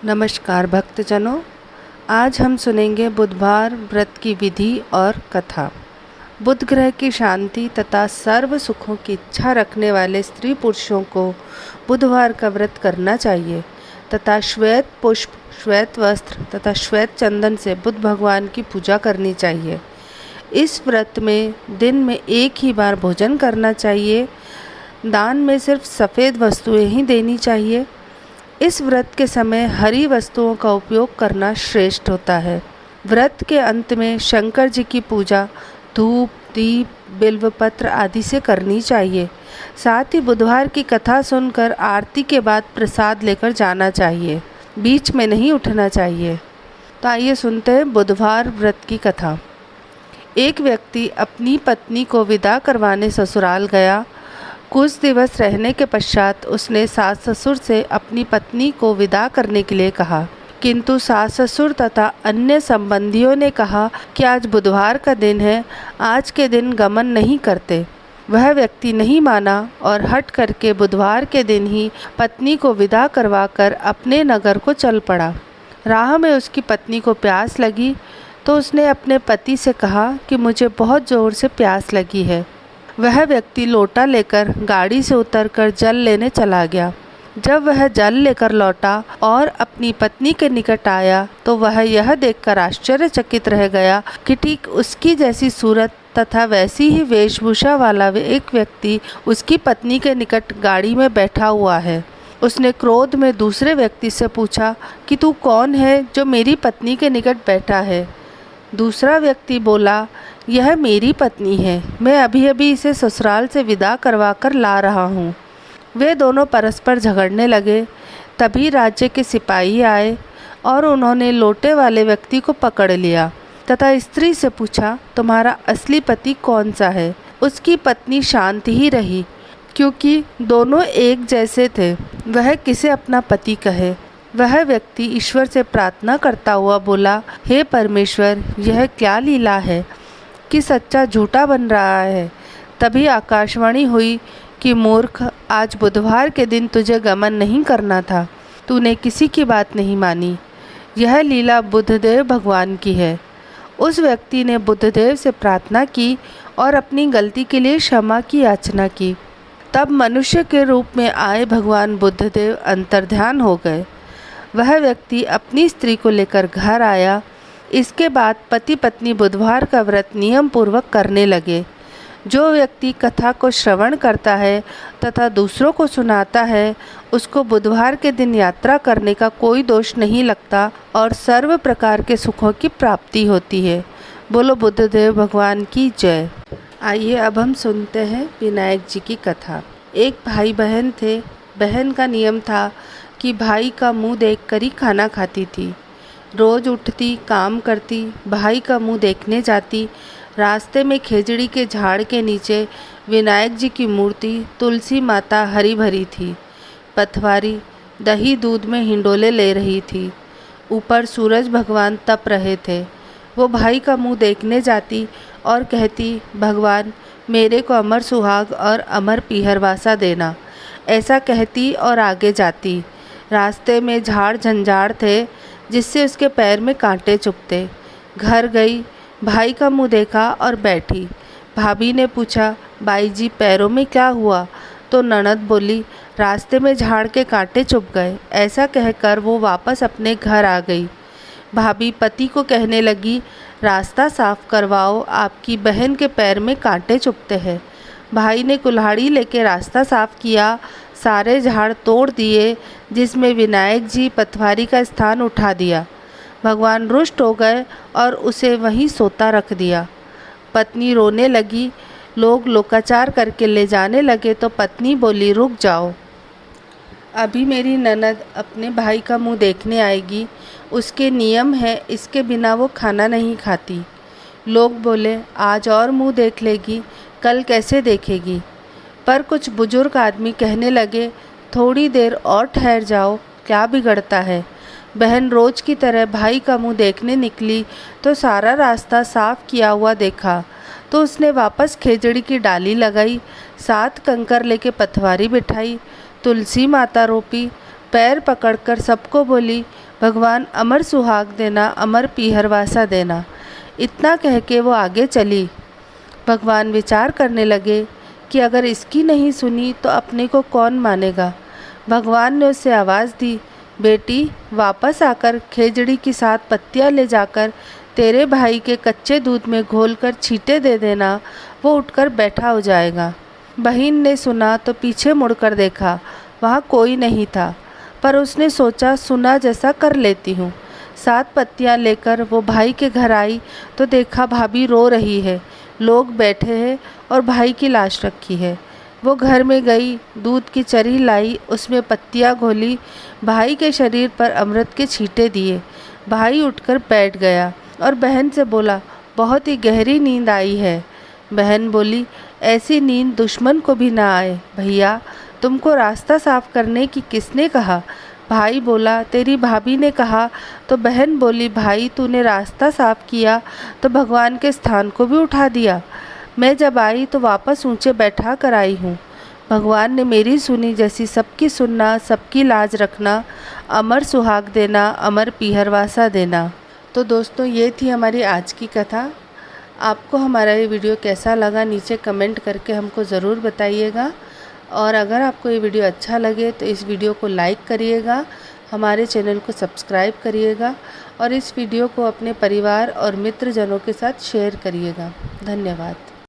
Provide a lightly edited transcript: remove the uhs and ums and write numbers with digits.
नमस्कार भक्तजनों, आज हम सुनेंगे बुधवार व्रत की विधि और कथा। बुध ग्रह की शांति तथा सर्व सुखों की इच्छा रखने वाले स्त्री पुरुषों को बुधवार का व्रत करना चाहिए तथा श्वेत पुष्प, श्वेत वस्त्र तथा श्वेत चंदन से बुध भगवान की पूजा करनी चाहिए। इस व्रत में दिन में एक ही बार भोजन करना चाहिए। दान में सिर्फ सफ़ेद वस्तुएं ही देनी चाहिए। इस व्रत के समय हरी वस्तुओं का उपयोग करना श्रेष्ठ होता है। व्रत के अंत में शंकर जी की पूजा धूप, दीप, बिल्वपत्र आदि से करनी चाहिए। साथ ही बुधवार की कथा सुनकर आरती के बाद प्रसाद लेकर जाना चाहिए। बीच में नहीं उठना चाहिए। तो आइए सुनते हैं बुधवार व्रत की कथा। एक व्यक्ति अपनी पत्नी को विदा करवाने ससुराल गया। कुछ दिवस रहने के पश्चात उसने सास ससुर से अपनी पत्नी को विदा करने के लिए कहा, किंतु सास ससुर तथा अन्य संबंधियों ने कहा कि आज बुधवार का दिन है, आज के दिन गमन नहीं करते। वह व्यक्ति नहीं माना और हट करके बुधवार के दिन ही पत्नी को विदा करवाकर अपने नगर को चल पड़ा। राह में उसकी पत्नी को प्यास लगी तो उसने अपने पति से कहा कि मुझे बहुत ज़ोर से प्यास लगी है। वह व्यक्ति लोटा लेकर गाड़ी से उतरकर जल लेने चला गया। जब वह जल लेकर लौटा और अपनी पत्नी के निकट आया तो वह यह देखकर आश्चर्यचकित रह गया कि ठीक उसकी जैसी सूरत तथा वैसी ही वेशभूषा वाला एक व्यक्ति उसकी पत्नी के निकट गाड़ी में बैठा हुआ है। उसने क्रोध में दूसरे व्यक्ति से पूछा कि तू कौन है जो मेरी पत्नी के निकट बैठा है। दूसरा व्यक्ति बोला, यह मेरी पत्नी है, मैं अभी अभी इसे ससुराल से विदा करवा कर ला रहा हूँ। वे दोनों परस्पर झगड़ने लगे। तभी राज्य के सिपाही आए और उन्होंने लोटे वाले व्यक्ति को पकड़ लिया तथा स्त्री से पूछा, तुम्हारा असली पति कौन सा है। उसकी पत्नी शांत ही रही, क्योंकि दोनों एक जैसे थे। वह किसे अपना पति कहे। वह व्यक्ति ईश्वर से प्रार्थना करता हुआ बोला, हे परमेश्वर, यह क्या लीला है कि सच्चा झूठा बन रहा है। तभी आकाशवाणी हुई कि मूर्ख, आज बुधवार के दिन तुझे गमन नहीं करना था, तूने किसी की बात नहीं मानी। यह लीला बुद्धदेव भगवान की है। उस व्यक्ति ने बुद्धदेव से प्रार्थना की और अपनी गलती के लिए क्षमा की याचना की। तब मनुष्य के रूप में आए भगवान बुद्धदेव अंतर्ध्यान हो गए। वह व्यक्ति अपनी स्त्री को लेकर घर आया। इसके बाद पति पत्नी बुधवार का व्रत नियम पूर्वक करने लगे। जो व्यक्ति कथा को श्रवण करता है तथा दूसरों को सुनाता है, उसको बुधवार के दिन यात्रा करने का कोई दोष नहीं लगता और सर्व प्रकार के सुखों की प्राप्ति होती है। बोलो बुद्धदेव भगवान की जय। आइए अब हम सुनते हैं विनायक जी की कथा। एक भाई बहन थे। बहन का नियम था कि भाई का मुंह देखकर ही खाना खाती थी। रोज़ उठती, काम करती, भाई का मुंह देखने जाती। रास्ते में खेजड़ी के झाड़ के नीचे विनायक जी की मूर्ति तुलसी माता हरी भरी थी। पथवारी दही दूध में हिंडोले ले रही थी। ऊपर सूरज भगवान तप रहे थे। वो भाई का मुंह देखने जाती और कहती, भगवान मेरे को अमर सुहाग और अमर पीहरवासा देना। ऐसा कहती और आगे जाती। रास्ते में झाड़ झंझाड़ थे जिससे उसके पैर में कांटे चुभते। घर गई, भाई का मुंह देखा और बैठी। भाभी ने पूछा, बाई जी पैरों में क्या हुआ। तो ननद बोली, रास्ते में झाड़ के कांटे चुभ गए। ऐसा कहकर वो वापस अपने घर आ गई। भाभी पति को कहने लगी, रास्ता साफ करवाओ, आपकी बहन के पैर में कांटे चुभते हैं। भाई ने कुल्हाड़ी लेके रास्ता साफ किया। सारे झाड़ तोड़ दिए जिसमें विनायक जी पथवारी का स्थान उठा दिया। भगवान रुष्ट हो गए और उसे वहीं सोता रख दिया। पत्नी रोने लगी। लोग लोकाचार करके ले जाने लगे तो पत्नी बोली, रुक जाओ, अभी मेरी ननद अपने भाई का मुंह देखने आएगी। उसके नियम है, इसके बिना वो खाना नहीं खाती। लोग बोले, आज और मुंह देख लेगी, कल कैसे देखेगी। पर कुछ बुजुर्ग आदमी कहने लगे, थोड़ी देर और ठहर जाओ, क्या बिगड़ता है। बहन रोज की तरह भाई का मुंह देखने निकली तो सारा रास्ता साफ किया हुआ देखा। तो उसने वापस खेजड़ी की डाली लगाई, 7 कंकर लेके पथवारी बिठाई, तुलसी माता रोपी, पैर पकड़कर सबको बोली, भगवान अमर सुहाग देना, अमर पीहरवासा देना। इतना कह के वो आगे चली। भगवान विचार करने लगे कि अगर इसकी नहीं सुनी तो अपने को कौन मानेगा। भगवान ने उसे आवाज़ दी, बेटी वापस आकर खेजड़ी की 7 पत्तियाँ ले जाकर तेरे भाई के कच्चे दूध में घोलकर छींटे दे देना, वो उठकर बैठा हो जाएगा। बहन ने सुना तो पीछे मुड़कर देखा, वहाँ कोई नहीं था, पर उसने सोचा सुना जैसा कर लेती हूँ। 7 पत्तियाँ लेकर वो भाई के घर आई तो देखा भाभी रो रही है, लोग बैठे हैं और भाई की लाश रखी है। वो घर में गई, दूध की चरी लाई, उसमें पत्तियाँ घोली, भाई के शरीर पर अमृत के छींटे दिए। भाई उठकर बैठ गया और बहन से बोला, बहुत ही गहरी नींद आई है। बहन बोली, ऐसी नींद दुश्मन को भी ना आए। भैया तुमको रास्ता साफ करने की किसने कहा? भाई बोला, तेरी भाभी ने कहा। तो बहन बोली, भाई तूने रास्ता साफ किया तो भगवान के स्थान को भी उठा दिया। मैं जब आई तो वापस ऊंचे बैठा कर आई हूँ। भगवान ने मेरी सुनी, जैसी सबकी सुनना, सबकी लाज रखना, अमर सुहाग देना, अमर पीहरवासा देना। तो दोस्तों ये थी हमारी आज की कथा। आपको हमारा ये वीडियो कैसा लगा नीचे कमेंट करके हमको ज़रूर बताइएगा। और अगर आपको ये वीडियो अच्छा लगे तो इस वीडियो को लाइक करिएगा, हमारे चैनल को सब्सक्राइब करिएगा और इस वीडियो को अपने परिवार और मित्रजनों के साथ शेयर करिएगा। धन्यवाद।